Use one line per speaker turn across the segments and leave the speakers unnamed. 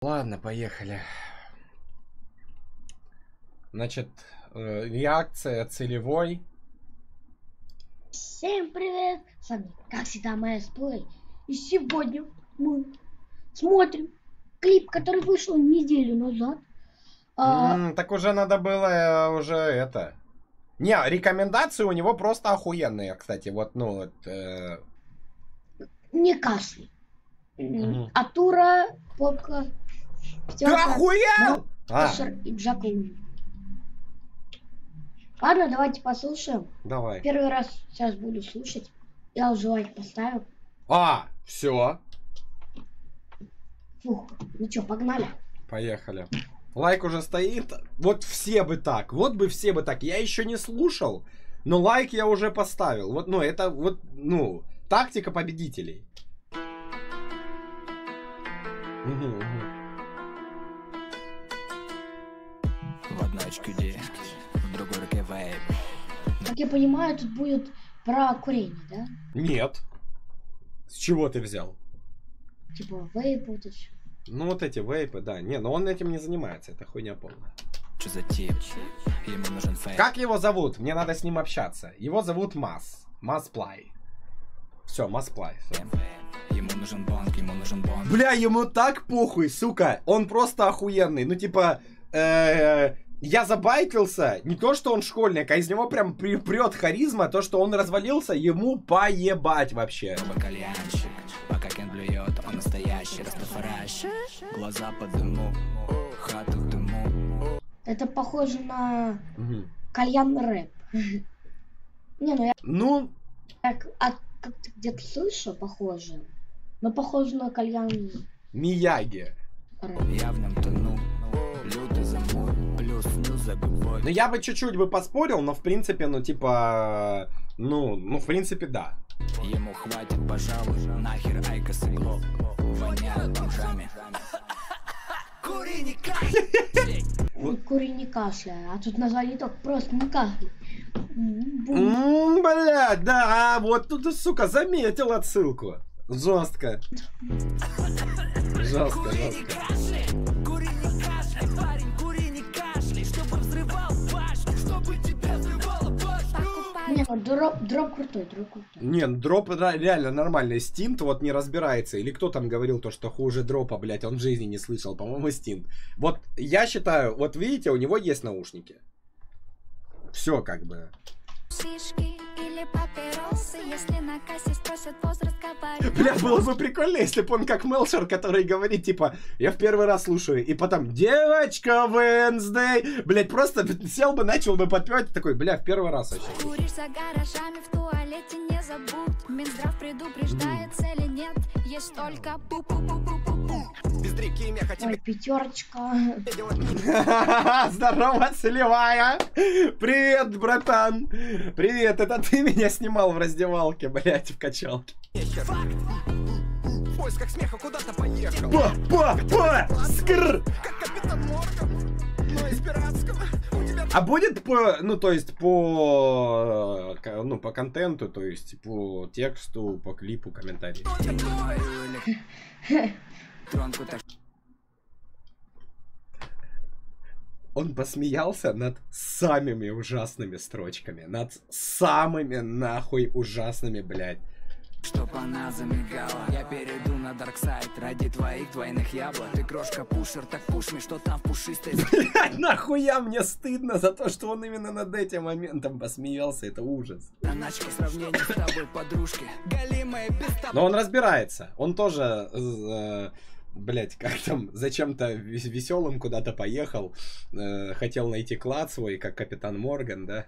Ладно, поехали. Значит, реакция целевой.
Всем привет! С вами, как всегда, MSPlay. И сегодня мы смотрим клип, который вышел неделю назад.
Так уже надо было уже это. Не, рекомендации у него просто охуенные, кстати. Вот, ну вот.
Не кашляй. Атура, Попка,
Ты охуел?
И Джакуни. Ладно, давайте послушаем.
Давай.
Первый раз сейчас буду слушать. Я уже лайк поставил.
Все.
Фух, ну что, погнали.
Поехали. Лайк уже стоит. Вот все бы так. Вот бы все бы так. Я еще не слушал, но лайк я уже поставил. Вот, ну, это вот, ну, тактика победителей.
В одной HQD, в другой руке вейп.
Как я понимаю, тут будет про курение, да?
Нет. С чего ты взял?
Типа вейп, вот это.
Ну вот эти вейпы, да. Не, но он этим не занимается, это хуйня полная.
Что за тип? Ему нужен фейк.
Как его зовут? Мне надо с ним общаться. Его зовут MSPlay. Все, MSPlay.
Ему нужен бонг, ему нужен бонг.
Бля, ему так похуй, сука. Он просто охуенный. Ну типа, я забайтился. Не то, что он школьник, а из него прям прет харизма. То, что он развалился, ему поебать вообще.
Кальянщик, пока Кен блюет, он настоящий растафаращик. Глаза по дыму, хату в дыму.
Это похоже на кальян рэп. Не, ну я...
Ну...
как-то где-то слышу, похоже. Но похоже на кальян...
Мияги.
Я в нем тону, лютый замут, плюс не забывай.
Ну я бы чуть-чуть бы поспорил, но в принципе, ну типа... Ну, в принципе, да.
Ему хватит, пожалуй, нахер айкос и глоб. Воняют бомжами. Кури не кашляй!
Кури не кашляй, а тут назвали так просто не кашляй.
Блядь, да, вот тут, сука, заметил отсылку. Жестко. Жестко.
Кури не кашляй, парень, кури не кашляй, чтобы взрывал башню, чтобы тебя взрывало башню.
Не, ну дроп крутой.
Не, дроп реально нормальный. Стинт вот не разбирается. Или кто там говорил то, что хуже дропа, блядь, он в жизни не слышал. По-моему, Стинт. Вот я считаю, вот видите, у него есть наушники. Все как бы.
Или папиросы, если на кассе спросят возраст, говорю.
Бля, было бы прикольно, если бы он как Мелшер, который говорит, типа, я в первый раз слушаю, и потом, девочка Wednesday, блядь, просто сел бы, начал бы подпевать, такой, бля, в первый раз вообще.
Куришь за гаражами, в туалете не забудь. Минздрав предупреждает, цели нет, есть только пу-пу-пу-пу-пу-пу.
Ой, пятерочка.
Здорово, целевая. Привет, братан. Привет, это ты меня снимал в раздевалке, блядь, в качалке.
В поисках смеха куда-то поехал.
Скр!
Как капитан Морган, но из пиратского.
А будет по, ну то есть по, ну по контенту, то есть по тексту, по клипу, комментарии. Он посмеялся над самыми ужасными строчками. Над самыми нахуй ужасными, блядь.
Чтоб она замигала, я перейду на дарксайд ради твоих двойных яблок. Ты крошка пушер, так пушми, что там в пушистой.
Блядь, нахуя мне стыдно за то, что он именно над этим моментом посмеялся. Это ужас.
Заначки сравнения с тобой, подружки. Галимые без.
Но он разбирается. Он тоже... Блять, как там, зачем-то веселым куда-то поехал, хотел найти клад свой, как капитан Морган, да?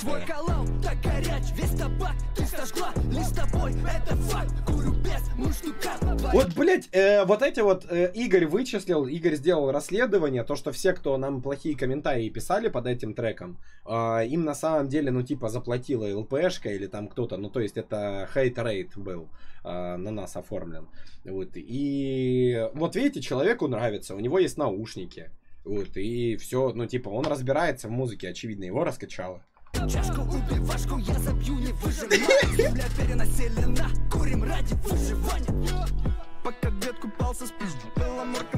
Твой колал так горяч, весь табак ты сожгла, лишь тобой это факт, курю без муштука.
Вот, блять, вот эти вот Игорь вычислил, Игорь сделал расследование, то, что все, кто нам плохие комментарии писали под этим треком, им на самом деле, ну, типа, заплатила ЛПшка или там кто-то, ну, то есть это хейт-рейт был на нас оформлен. Вот, и вот видите, человеку нравится, у него есть наушники, вот, и все, ну, типа, он разбирается в музыке, очевидно, его раскачало.
Чашку убивашку я забью, не выжимаю. Земля перенаселена, курим ради выживания.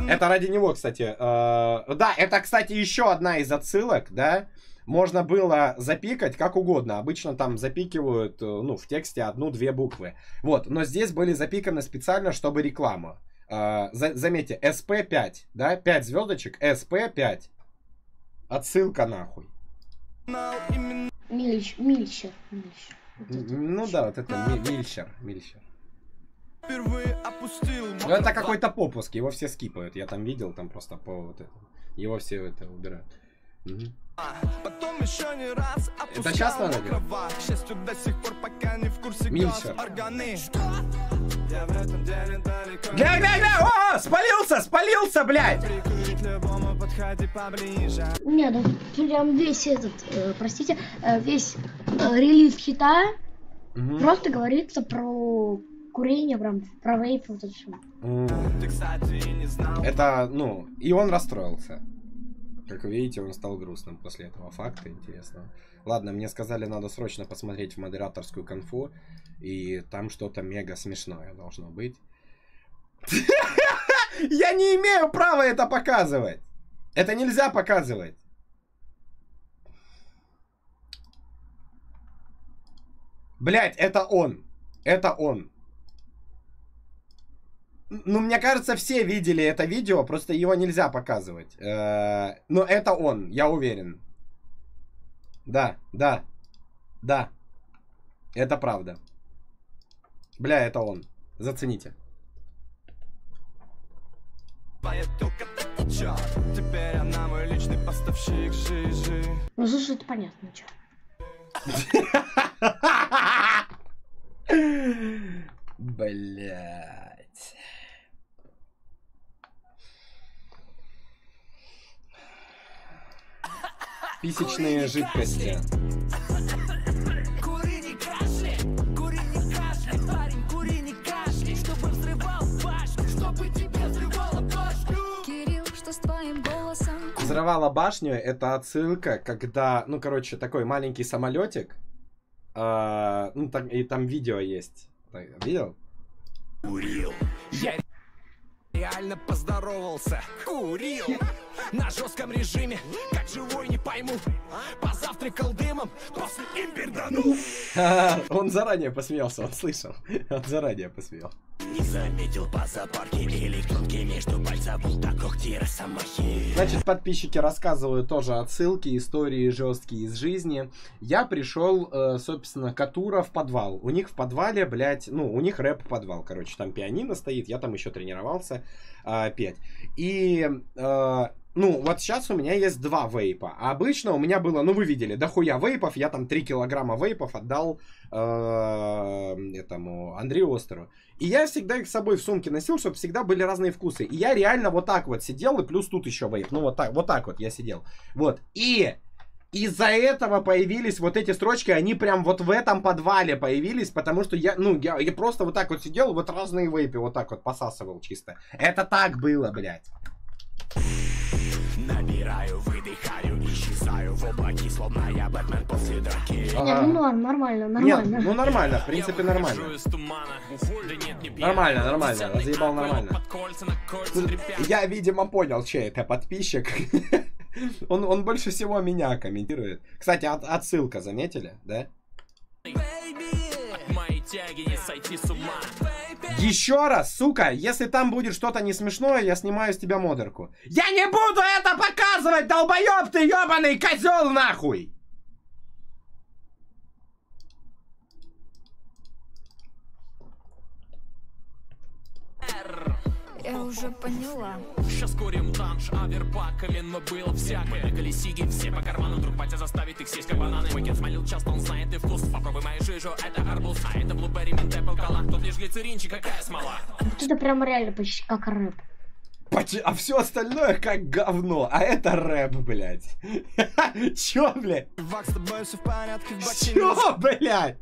Это ради него, кстати. Да, это, кстати, еще одна из отсылок, да. Можно было запикать как угодно. Обычно там запикивают, ну, в тексте 1-2 буквы. Вот, но здесь были запиканы специально, чтобы реклама. Заметьте, SP5, да, 5 звездочек, SP5. Отсылка нахуй.
Мильчер.
Ну да, вот это Мильчер. Ну это какой-то попуск, его все скипают. Я там видел, там просто по вот этому. Его все это убирают. Угу. Это сейчас надо делать? Мильчер. Гля! О, спалился, блядь!
Нет, ну прям весь этот, простите, весь релиз хита просто говорится про курение, прям про вейп, вот это все.
Это, ну, и он расстроился. Как вы видите, он стал грустным после этого факта интересного. Ладно, мне сказали, надо срочно посмотреть в модераторскую конфу. И там что-то мега смешное должно быть. Я не имею права это показывать. Это нельзя показывать. Блять, это он. Это он. Ну, мне кажется, все видели это видео, просто его нельзя показывать. Но это он, я уверен. Да. Это правда. Бля, это он. Зацените.
Теперь она мой личный поставщик жизни.
Ну, слушай, это понятно, чё.
Блять. Писечные жидкости.
Кури не кашляй, парень, кури не кашляй, чтобы взрывал башню, чтобы тебе взрывало башню.
Кирилл, что с твоим голосом?
Взрывала башню, это отсылка, когда, ну, короче, такой маленький самолетик. Ну, там, и там видео есть. Видел?
Курил. Я реально поздоровался. Курил. На жестком режиме, как живой не пойму. Позавтракал дымом, после им перданул.
Он заранее посмеялся, он слышал. Он заранее посмеялся.
Не заметил по запарке электронки между пальцев, будто когти росомахи.
Значит, подписчики рассказывают тоже отсылки, истории жесткие из жизни. Я пришел, собственно, к Атура в подвал. У них в подвале, блядь, ну, у них рэп-подвал, короче. Там пианино стоит, я там еще тренировался петь. И... ну, вот сейчас у меня есть 2 вейпа. А обычно у меня было, ну, вы видели, дохуя вейпов. Я там 3 килограмма вейпов отдал этому Андрею Остеру. И я всегда их с собой в сумке носил, чтобы всегда были разные вкусы. И я реально вот так вот сидел, и плюс тут еще вейп. Ну, вот так вот я сидел. Вот. И из-за этого появились вот эти строчки, они прям вот в этом подвале появились, потому что я просто вот так вот сидел, вот разные вейпы вот так вот посасывал чисто. Это так было, блядь.
Набираю, выдыхаю, исчезаю в облаке, словно я Бэтмен после драки.
Ага.
Нет, ну нормально.
Нет, ну нормально, в принципе нормально. Нормально, разъебал нормально. Я, видимо, понял, чей это подписчик. Он больше всего меня комментирует. Кстати, отсылка, заметили, да? Еще раз, сука, если там будет что-то не смешное, я снимаю с тебя модерку. Я не буду это показывать, долбоеб ты, ебаный козел, нахуй!
Я уже поняла.
Сейчас курим данж, аверпаками, но было всякое. Бегали сиги, все по карману, вдруг батя заставит их съесть как бананы. Мой кет смолил часто, он знает и вкус. Попробуй мою жижу, это арбуз, а это блуберри, мент, эппл, кола. Тут лишь глицеринчик, какая смола.
Вот это прям реально почти как рэп.
А все остальное как говно, а это рэп, блядь. Чё, блядь? Чё, блядь?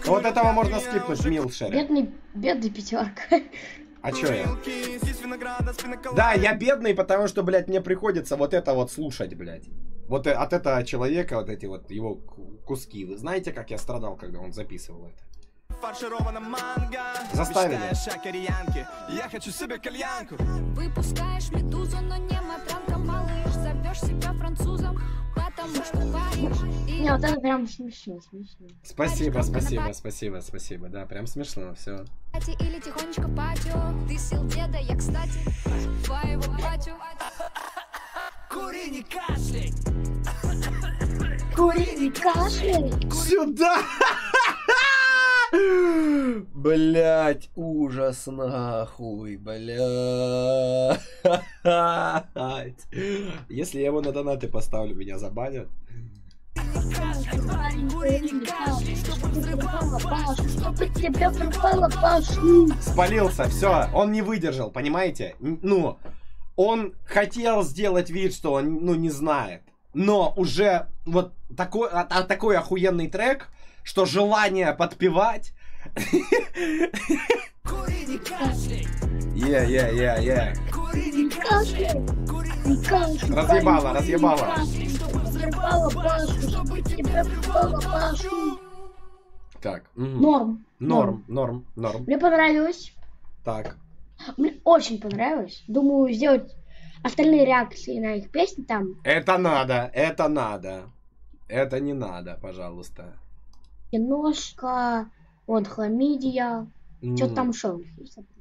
Вот этого можно скипнуть, Милшер.
Бедный пятерка.
А чё я? Да, я бедный, потому что, блядь, мне приходится вот это вот слушать, блядь. Вот от этого человека, вот эти вот его куски. Вы знаете, как я страдал, когда он записывал это?
фаршированном манго.
Заставили.
Мечтаешь о кореянке, я хочу себе кальянку.
Выпускаешь медузу, но не матранка, малыш. Зовешь себя французом, потому что паришь.
Не, вот это прям смешно, смешно.
Спасибо, спасибо, спасибо, спасибо. Да, прям смешно, все.
Или тихонечко в патио. Ты сел деда, я, кстати, твоего батю.
Кури, не кашляй.
Кури, не кашляй.
Сюда! Блять, ужас нахуй, блять. Если я его на донаты поставлю, меня забанят. Спалился, все, он не выдержал, понимаете? Ну, он хотел сделать вид, что он, ну, не знает. Но уже вот такой охуенный трек, что желание подпевать. Разъебало, разъебало. Так.
Норм.
Норм.
Мне понравилось.
Так.
Мне очень понравилось. Думаю, сделать остальные реакции на их песни там.
Это надо. Это не надо, пожалуйста.
Киношка, вот хламидия. Что-то там шоу.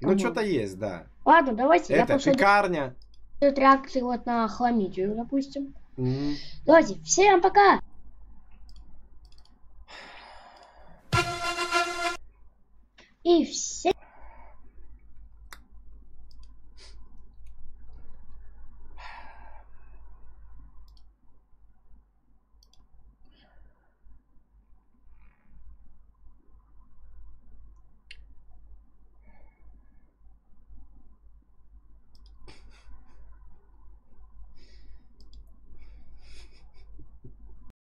Ну, что-то есть, да.
Ладно, давайте.
Это пекарня.
Реакции вот на хламидию, допустим. Давайте, всем пока!